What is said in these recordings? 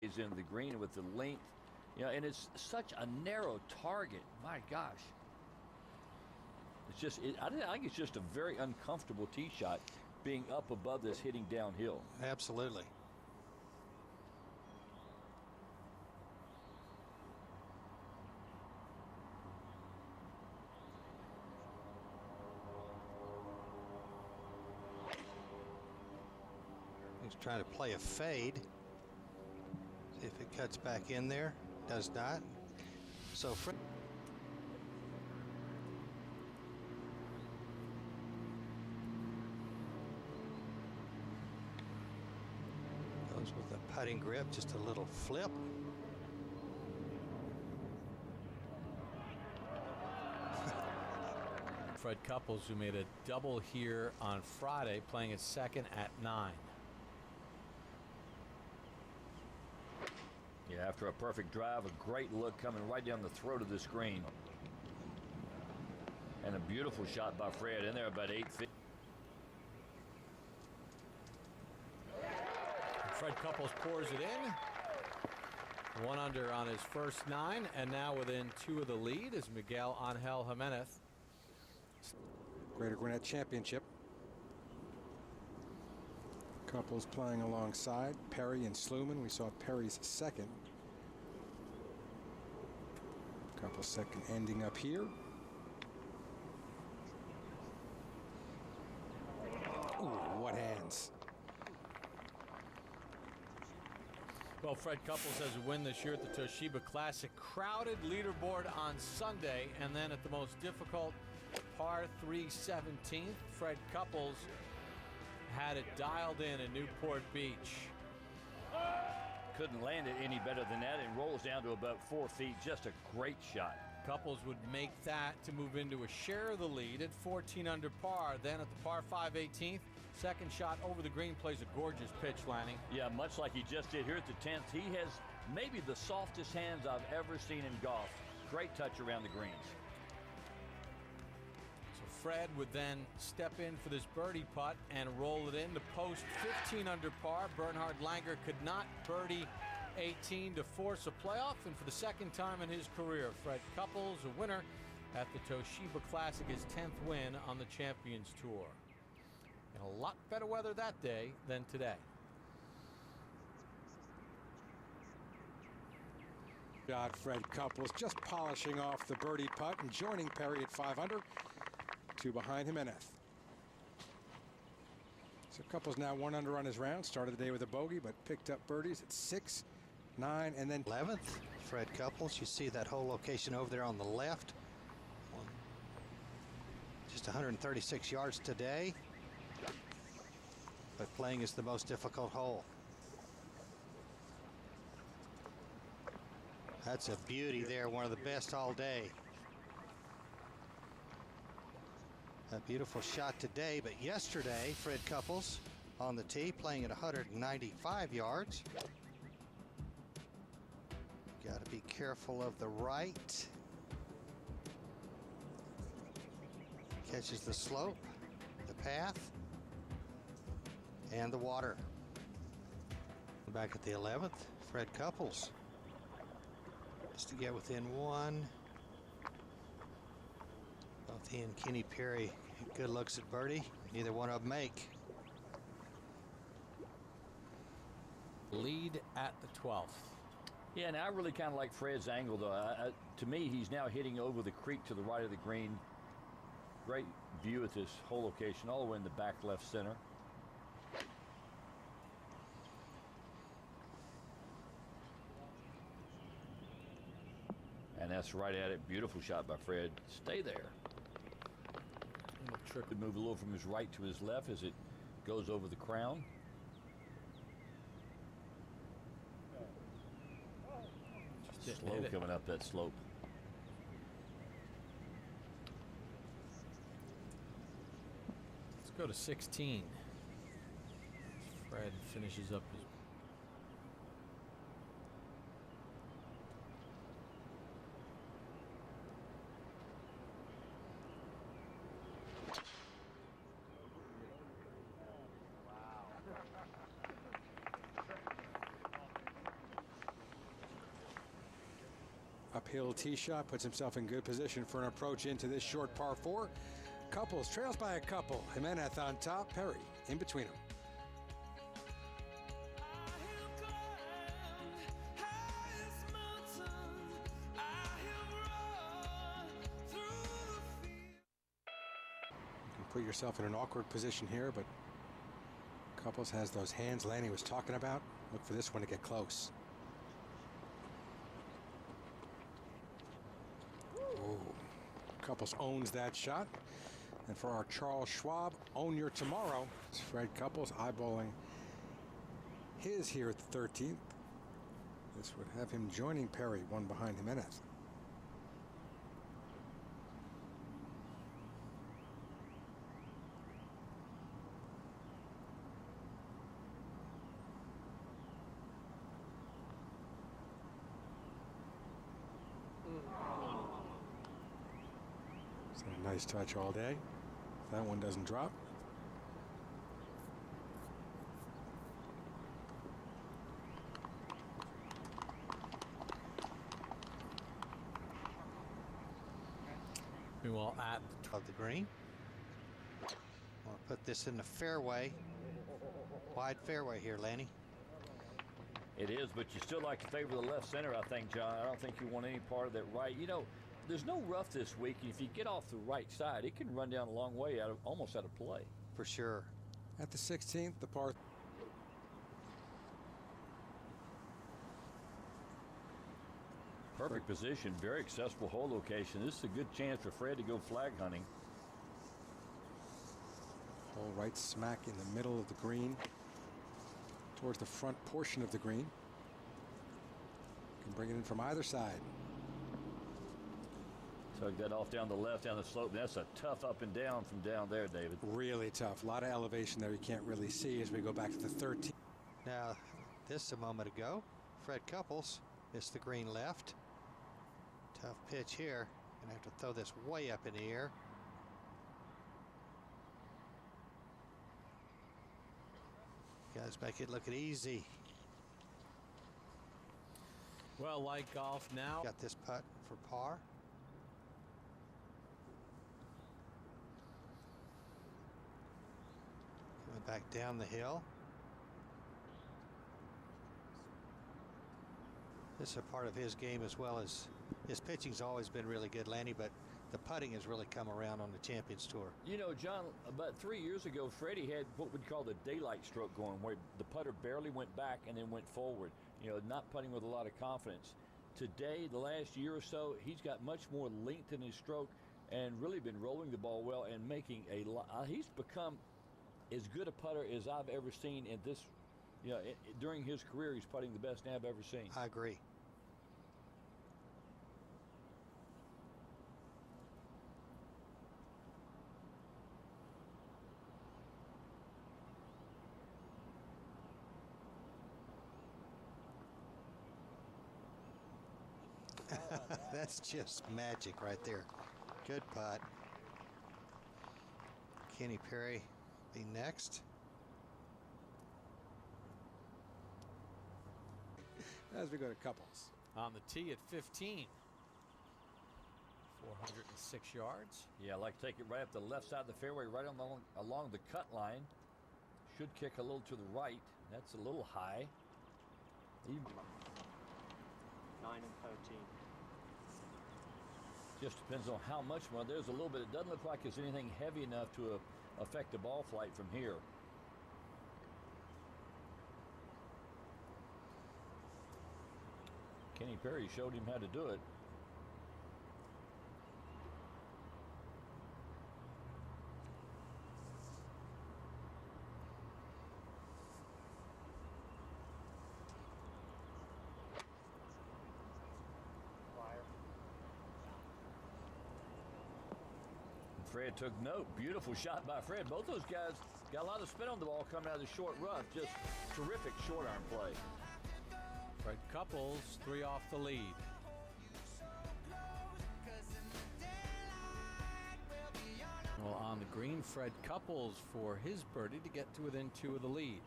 He's in the green with the length, you know, and it's such a narrow target. My gosh. It's just, I think it's just a very uncomfortable tee shot being up above this, hitting downhill. Absolutely. He's trying to play a fade. See if it cuts back in there. Does not. So goes with the putting grip, just a little flip. Fred Couples, who made a double here on Friday, playing his second at 9. Yeah, after a perfect drive, a great look coming right down the throat of the screen. And a beautiful shot by Fred in there about 8 feet. Fred Couples pours it in. 1 under on his first 9, and now within 2 of the lead is Miguel Angel Jimenez. Greater Gwinnett Championship. Couples playing alongside Perry and Sluman. We saw Perry's second. Couples second ending up here. Ooh, what hands. Well, Fred Couples has a win this year at the Toshiba Classic. Crowded leaderboard on Sunday, and then at the most difficult par 3 17th, Fred Couples had it dialed in Newport Beach. Couldn't land it any better than that, and rolls down to about 4 feet. Just a great shot. Couples would make that to move into a share of the lead at 14 under par. Then at the par 5 18th, second shot over the green, plays a gorgeous pitch landing. Yeah, much like he just did here at the 10th. He has maybe the softest hands I've ever seen in golf. Great touch around the greens. So Fred would then step in for this birdie putt and roll it in to post 15 under par. Bernhard Langer could not birdie 18 to force a playoff, and for the second time in his career, Fred Couples, a winner at the Toshiba Classic, his 10th win on the Champions Tour. And a lot better weather that day than today. Got Fred Couples just polishing off the birdie putt and joining Perry at 5 under. 2 behind Jimenez. So Couples now 1 under on his round. Started the day with a bogey, but picked up birdies at 6, 9, and then 11th. Fred Couples, you see that whole location over there on the left. Just 136 yards today, but playing is the most difficult hole. That's a beauty there, one of the best all day. A beautiful shot today, but yesterday, Fred Couples on the tee playing at 195 yards. Got to be careful of the right. Catches the slope, the path, and the water. Back at the 11th, Fred Couples. Just to get within 1. Both he and Kenny Perry, good looks at birdie. Neither one of them make. Lead at the 12th. Yeah, and I really kind of like Fred's angle, though. To me, he's now hitting over the creek to the right of the green. Great view at this whole location, all the way in the back left center. And that's right at it. Beautiful shot by Fred. Stay there. Could move a little from his right to his left as it goes over the crown. Just slow coming up that slope. Let's go to 16. Fred finishes up his. uphill tee shot, puts himself in good position for an approach into this short par 4. Couples trails by a couple. Jimenez on top, Perry in between them. You can put yourself in an awkward position here, but Couples has those hands Lanny was talking about. Look for this one to get close. Ooh. Couples owns that shot. And for our Charles Schwab Own Your Tomorrow, it's Fred Couples eyeballing his here at the 13th. This would have him joining Perry, one behind Jimenez. It's a nice touch all day. That one doesn't drop. Meanwhile, at Of the green. Want to put this in the fairway. Wide fairway here, Lanny. It is, but you still like to favor the left center, I think, John. I don't think you want any part of that right. You know, there's no rough this week, and if you get off the right side, it can run down a long way almost out of play. For sure. At the 16th, the par. Perfect position, very accessible hole location. This is a good chance for Fred to go flag hunting. Hole right smack in the middle of the green, towards the front portion of the green. Can bring it in from either side. Tug that off down the left, down the slope. That's a tough up and down from down there, David. Really tough. A lot of elevation there you can't really see as we go back to the 13th. Now, this a moment ago. Fred Couples missed the green left. Tough pitch here. Gonna have to throw this way up in the air. Guys, make it look easy. well, like golf now. Got this putt for par. Coming back down the hill. This is a part of his game as well as his pitching's always been really good, Lanny, but the putting has really come around on the Champions Tour. You know, John, about 3 years ago, Freddie had what we'd call the daylight stroke going, where the putter barely went back and then went forward. You know, not putting with a lot of confidence. Today, the last year or so, he's got much more length in his stroke and really been rolling the ball well and making a lot. He's become as good a putter as I've ever seen in this. You know, during his career, he's putting the best I've ever seen. I agree. That's just magic right there. Good putt. Kenny Perry be next. As we go to couples. On the tee at 15. 406 yards. Yeah, I like to take it right up the left side of the fairway, right along the cut line. Should kick a little to the right. That's a little high. 9 and 13. Just depends on how much more. There's a little bit. It doesn't look like there's anything heavy enough to affect the ball flight from here. Kenny Perry showed him how to do it. Fred took note. Beautiful shot by Fred. Both those guys got a lot of spin on the ball coming out of the short rough. Just terrific short arm play. Fred Couples 3 off the lead. Well, on the green, Fred Couples for his birdie to get to within 2 of the lead.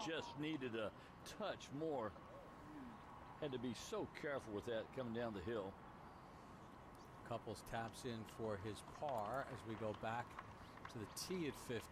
just needed a touch more. Had to be so careful with that coming down the hill. Couples taps in for his par as we go back to the tee at 15.